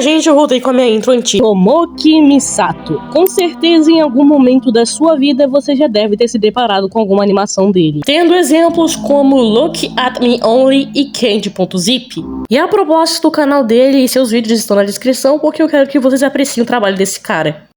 gente, eu voltei com a minha intro antiga. Tomoki Misato. Com certeza em algum momento da sua vida você já deve ter se deparado com alguma animação dele, tendo exemplos como Look at Me Only e Candy.zip. E a propósito, o canal dele e seus vídeos estão na descrição porque eu quero que vocês apreciem o trabalho desse cara.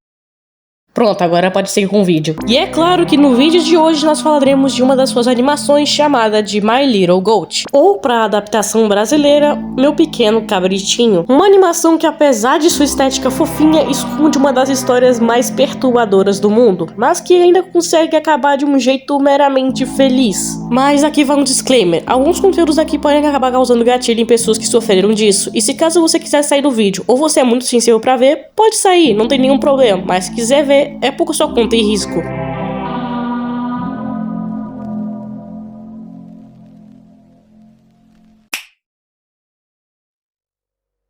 Pronto, agora pode seguir com o vídeo. E é claro que no vídeo de hoje nós falaremos de uma das suas animações chamada de My Little Goat, ou para a adaptação brasileira, Meu Pequeno Cabritinho. Uma animação que, apesar de sua estética fofinha, esconde uma das histórias mais perturbadoras do mundo, mas que ainda consegue acabar de um jeito meramente feliz. Mas aqui vai um disclaimer: alguns conteúdos aqui podem acabar causando gatilho em pessoas que sofreram disso, e se caso você quiser sair do vídeo, ou você é muito sensível pra ver, pode sair, não tem nenhum problema, mas se quiser ver, é pouco sua conta e risco.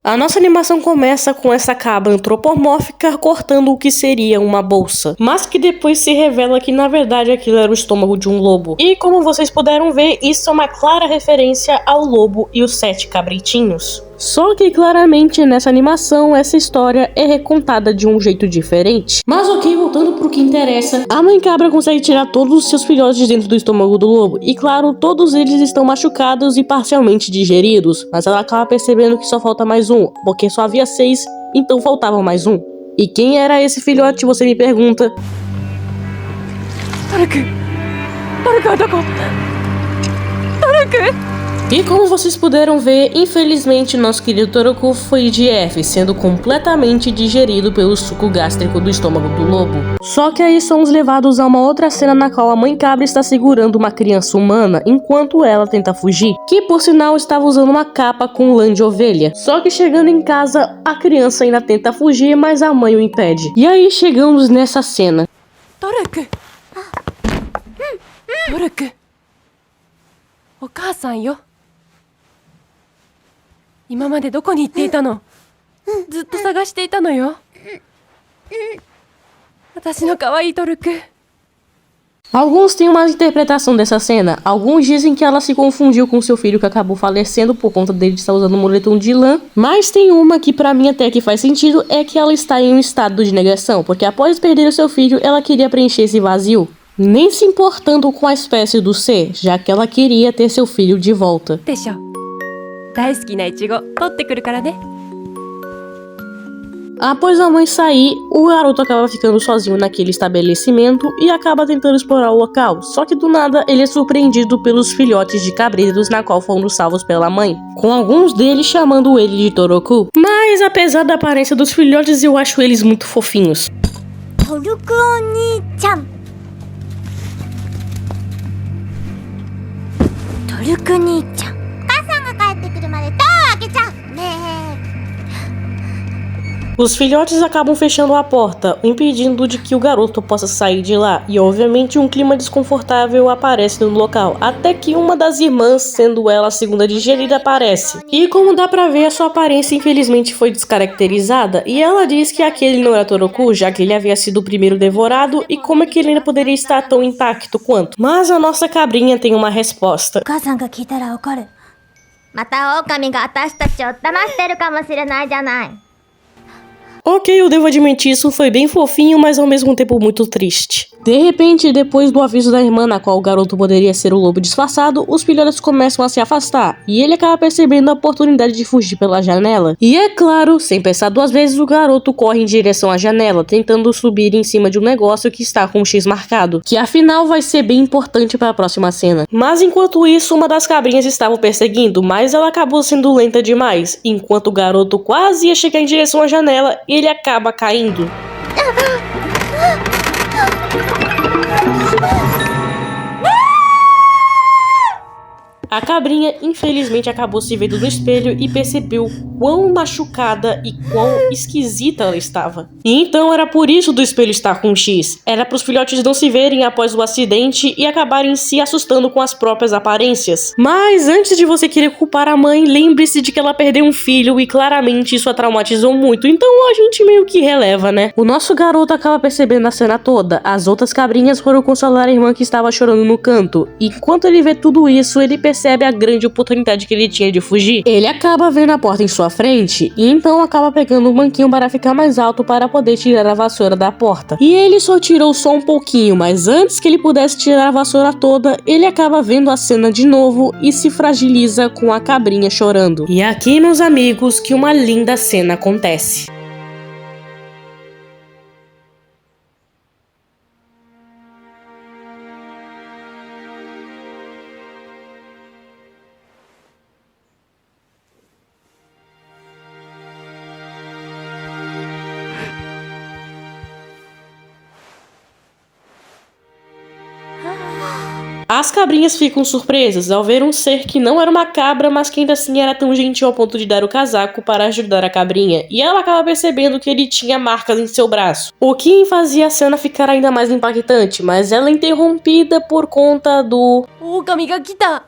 A nossa animação começa com essa cabra antropomórfica cortando o que seria uma bolsa, mas que depois se revela que na verdade aquilo era o estômago de um lobo. E como vocês puderam ver, isso é uma clara referência ao lobo e os 7 cabritinhos. Só que claramente nessa animação essa história é recontada de um jeito diferente. Mas ok, voltando pro que interessa, a mãe cabra consegue tirar todos os seus filhotes de dentro do estômago do lobo, e claro, todos eles estão machucados e parcialmente digeridos, mas ela acaba percebendo que só falta mais um, porque só havia 6, então faltava mais um. E quem era esse filhote, você me pergunta? E como vocês puderam ver, infelizmente nosso querido Toroku foi de F, sendo completamente digerido pelo suco gástrico do estômago do lobo. Só que aí somos levados a uma outra cena na qual a mãe cabra está segurando uma criança humana enquanto ela tenta fugir, que por sinal estava usando uma capa com lã de ovelha. Só que chegando em casa, a criança ainda tenta fugir, mas a mãe o impede. E aí chegamos nessa cena. Toroku! Toroku! O Kaa-san yo! 今までどこに行っていたの？ずっと探していたのよ。私の可愛いトルク。 Alguns têm uma interpretação dessa cena. Alguns dizem que ela se confundiu com seu filho que acabou falecendo por conta dele estar usando um moletom de lã. Mas tem uma que pra mim até que faz sentido, é que ela está em um estado de negação, porque após perder o seu filho, ela queria preencher esse vazio, nem se importando com a espécie do ser, já que ela queria ter seu filho de volta. でしょ。大好きなイチゴ取ってくるからね。 Após a mãe sair, o garoto acaba ficando sozinho naquele estabelecimento e acaba tentando explorar o local, só que do nada ele é surpreendido pelos filhotes de cabritos na qual foram salvos pela mãe, com alguns deles chamando ele de Toroku. Mas apesar da aparência dos filhotes, eu acho eles muito fofinhos. Toruku-ni-chan. Toruku-ni-chan. 帰ってくるまでドア開けちゃうねえ。 Os filhotes acabam fechando a porta, impedindo de que o garoto possa sair de lá, e obviamente um clima desconfortável aparece no local, até que uma das irmãs, sendo ela a segunda digerida, aparece. E como dá pra ver, a sua aparência infelizmente foi descaracterizada, e ela diz que aquele não era Toroku, já que ele havia sido o primeiro devorado, e como é que ele ainda poderia estar tão intacto quanto? Mas a nossa cabrinha tem uma resposta. お母さんが聞いたら怒る。また狼が私たちを騙してるかもしれないじゃない。 Ok, eu devo admitir, isso foi bem fofinho, mas ao mesmo tempo muito triste. De repente, depois do aviso da irmã na qual o garoto poderia ser o lobo disfarçado, os filhotes começam a se afastar, e ele acaba percebendo a oportunidade de fugir pela janela. E é claro, sem pensar duas vezes, o garoto corre em direção à janela, tentando subir em cima de um negócio que está com um X marcado, que afinal vai ser bem importante para a próxima cena. Mas enquanto isso, uma das cabrinhas estava o perseguindo, mas ela acabou sendo lenta demais, enquanto o garoto quase ia chegar em direção à janela, e ele acaba caindo. A cabrinha, infelizmente, acabou se vendo no espelho e percebeu quão machucada e quão esquisita ela estava. E então era por isso do espelho estar com um X. Era para os filhotes não se verem após o acidente e acabarem se assustando com as próprias aparências. Mas antes de você querer culpar a mãe, lembre-se de que ela perdeu um filho e claramente isso a traumatizou muito. Então a gente meio que releva, né? O nosso garoto acaba percebendo a cena toda. As outras cabrinhas foram consolar a irmã que estava chorando no canto. E enquanto ele vê tudo isso, ele percebe percebe a grande oportunidade que ele tinha de fugir. Ele acaba vendo a porta em sua frente e então acaba pegando um banquinho para ficar mais alto para poder tirar a vassoura da porta. E ele só tirou só um pouquinho, mas antes que ele pudesse tirar a vassoura toda, ele acaba vendo a cena de novo e se fragiliza com a cabrinha chorando. E aqui, meus amigos, que uma linda cena acontece. As cabrinhas ficam surpresas ao ver um ser que não era uma cabra, mas que ainda assim era tão gentil ao ponto de dar o casaco para ajudar a cabrinha, e ela acaba percebendo que ele tinha marcas em seu braço, o que fazia a cena ficar ainda mais impactante, mas ela é interrompida por conta do... 狼が来た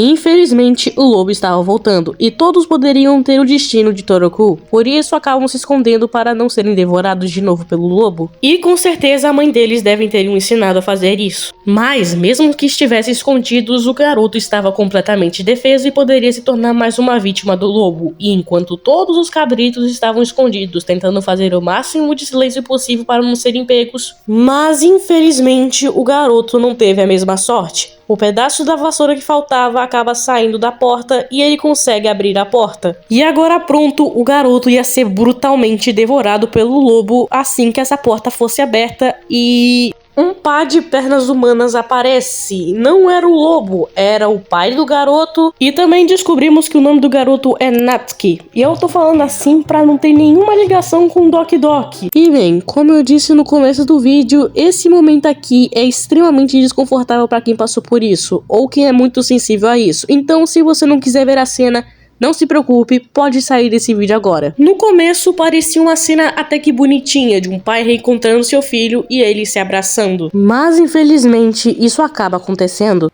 Infelizmente, o lobo estava voltando, e todos poderiam ter o destino de Toroku, por isso acabam se escondendo para não serem devorados de novo pelo lobo. E com certeza a mãe deles devem ter ensinado a fazer isso. Mas, mesmo que estivessem escondidos, o garoto estava completamente defeso e poderia se tornar mais uma vítima do lobo, e enquanto todos os cabritos estavam escondidos, tentando fazer o máximo de silêncio possível para não serem pegos. Mas, infelizmente, o garoto não teve a mesma sorte. O pedaço da vassoura que faltava acaba saindo da porta e ele consegue abrir a porta. E agora pronto, o garoto ia ser brutalmente devorado pelo lobo assim que essa porta fosse aberta e... um par de pernas humanas aparece. Não era o lobo, era o pai do garoto. E também descobrimos que o nome do garoto é Natsuki. E eu tô falando assim pra não ter nenhuma ligação com Doki Doki. E bem, como eu disse no começo do vídeo, esse momento aqui é extremamente desconfortável pra quem passou por isso, ou quem é muito sensível a isso. Então, se você não quiser ver a cena, não se preocupe, pode sair desse vídeo agora. No começo parecia uma cena até que bonitinha, de um pai reencontrando seu filho e eles se abraçando. Mas infelizmente isso acaba acontecendo.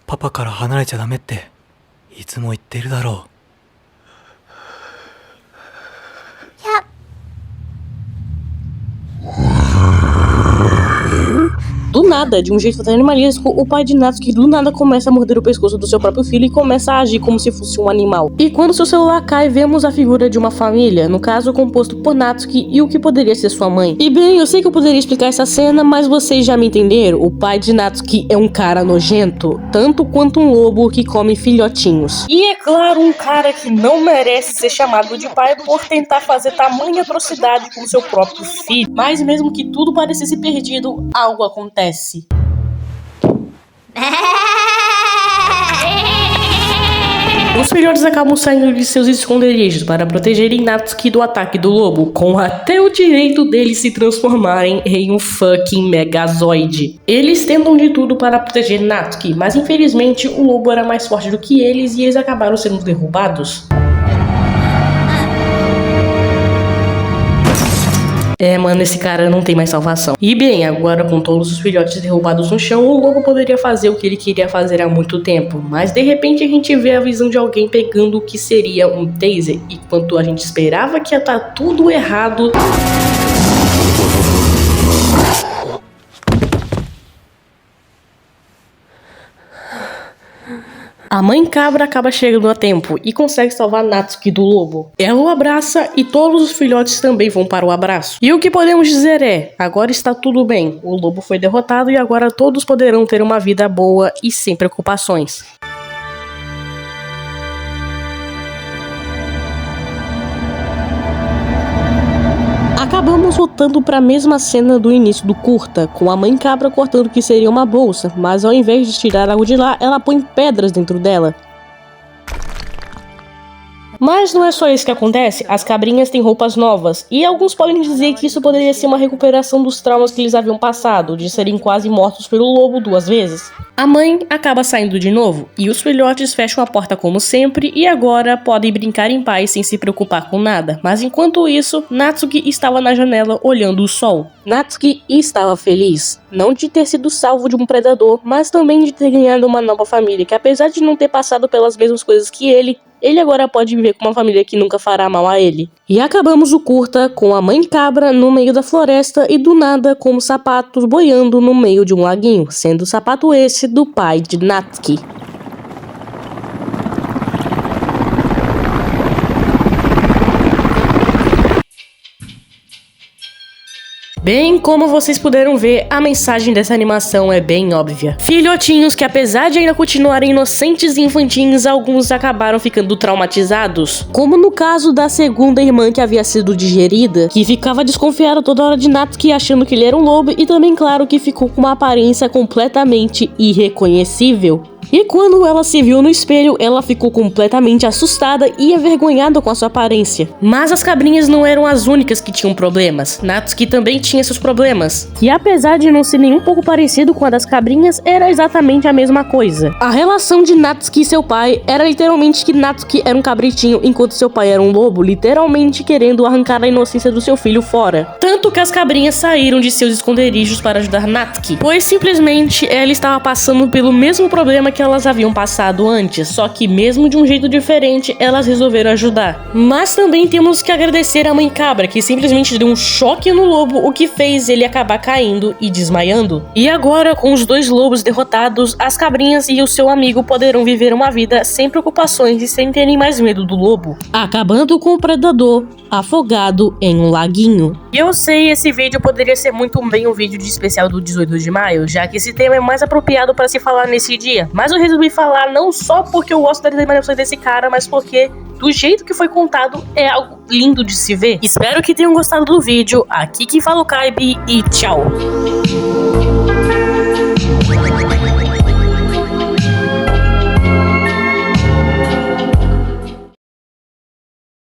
パパから離れちゃダメっていつも言ってるだろう。 Do nada, de um jeito até animalesco, o pai de Natsuki do nada começa a morder o pescoço do seu próprio filho e começa a agir como se fosse um animal. E quando seu celular cai, vemos a figura de uma família, no caso composto por Natsuki e o que poderia ser sua mãe. E bem, eu sei que eu poderia explicar essa cena, mas vocês já me entenderam, o pai de Natsuki é um cara nojento, tanto quanto um lobo que come filhotinhos. E é claro, um cara que não merece ser chamado de pai por tentar fazer tamanha atrocidade com seu próprio filho. Mas mesmo que tudo parecesse perdido, algo acontece. Os filhotes acabam saindo de seus esconderijos para protegerem Natsuki do ataque do lobo, com até o direito deles se transformarem em um fucking Megazord. Eles tentam de tudo para proteger Natsuki, mas infelizmente o lobo era mais forte do que eles e eles acabaram sendo derrubados. É, mano, esse cara não tem mais salvação. E bem, agora com todos os filhotes derrubados no chão, o lobo poderia fazer o que ele queria fazer há muito tempo. Mas de repente a gente vê a visão de alguém pegando o que seria um taser. E enquanto a gente esperava que ia estar tudo errado... A mãe cabra acaba chegando a tempo e consegue salvar Natsuki do lobo. Ela o abraça e todos os filhotes também vão para o abraço. E o que podemos dizer é, agora está tudo bem. O lobo foi derrotado e agora todos poderão ter uma vida boa e sem preocupações. Acabamos voltando para a mesma cena do início do curta, com a mãe cabra cortando o que seria uma bolsa, mas ao invés de tirar algo de lá, ela põe pedras dentro dela. Mas não é só isso que acontece, as cabrinhas têm roupas novas, e alguns podem dizer que isso poderia ser uma recuperação dos traumas que eles haviam passado, de serem quase mortos pelo lobo 2 vezes. A mãe acaba saindo de novo, e os filhotes fecham a porta como sempre, e agora podem brincar em paz sem se preocupar com nada. Mas enquanto isso, Natsuki estava na janela olhando o sol. Natsuki estava feliz, não de ter sido salvo de um predador, mas também de ter ganhado uma nova família, que apesar de não ter passado pelas mesmas coisas que ele, ele agora pode viver com uma família que nunca fará mal a ele. E acabamos o curta com a mãe cabra no meio da floresta e do nada como sapatos boiando no meio de um laguinho, sendo o sapato esse do pai de Natsuki. Bem, como vocês puderam ver, a mensagem dessa animação é bem óbvia. Filhotinhos que, apesar de ainda continuarem inocentes e infantis, alguns acabaram ficando traumatizados. Como no caso da segunda irmã que havia sido digerida, que ficava desconfiada toda hora de Natsuki achando que ele era um lobo, e também, claro, que ficou com uma aparência completamente irreconhecível. E quando ela se viu no espelho, ela ficou completamente assustada e envergonhada com a sua aparência. Mas as cabrinhas não eram as únicas que tinham problemas. Natsuki também tinha seus problemas. E apesar de não ser nem um pouco parecido com a das cabrinhas, era exatamente a mesma coisa. A relação de Natsuki e seu pai era literalmente que Natsuki era um cabritinho, enquanto seu pai era um lobo, literalmente querendo arrancar a inocência do seu filho fora. Tanto que as cabrinhas saíram de seus esconderijos para ajudar Natsuki, pois simplesmente ela estava passando pelo mesmo problema que elas haviam passado antes, só que mesmo de um jeito diferente, elas resolveram ajudar. Mas também temos que agradecer a mãe cabra, que simplesmente deu um choque no lobo, o que fez ele acabar caindo e desmaiando. E agora, com os dois lobos derrotados, as cabrinhas e o seu amigo poderão viver uma vida sem preocupações e sem terem mais medo do lobo, acabando com o predador afogado em um laguinho. E eu sei, esse vídeo poderia ser muito bem um vídeo de especial do 18 de maio, já que esse tema é mais apropriado para se falar nesse dia. Mas eu resolvi falar não só porque eu gosto das animações desse cara, mas porque do jeito que foi contado é algo lindo de se ver. Espero que tenham gostado do vídeo. Aqui quem fala o Kaibe e tchau!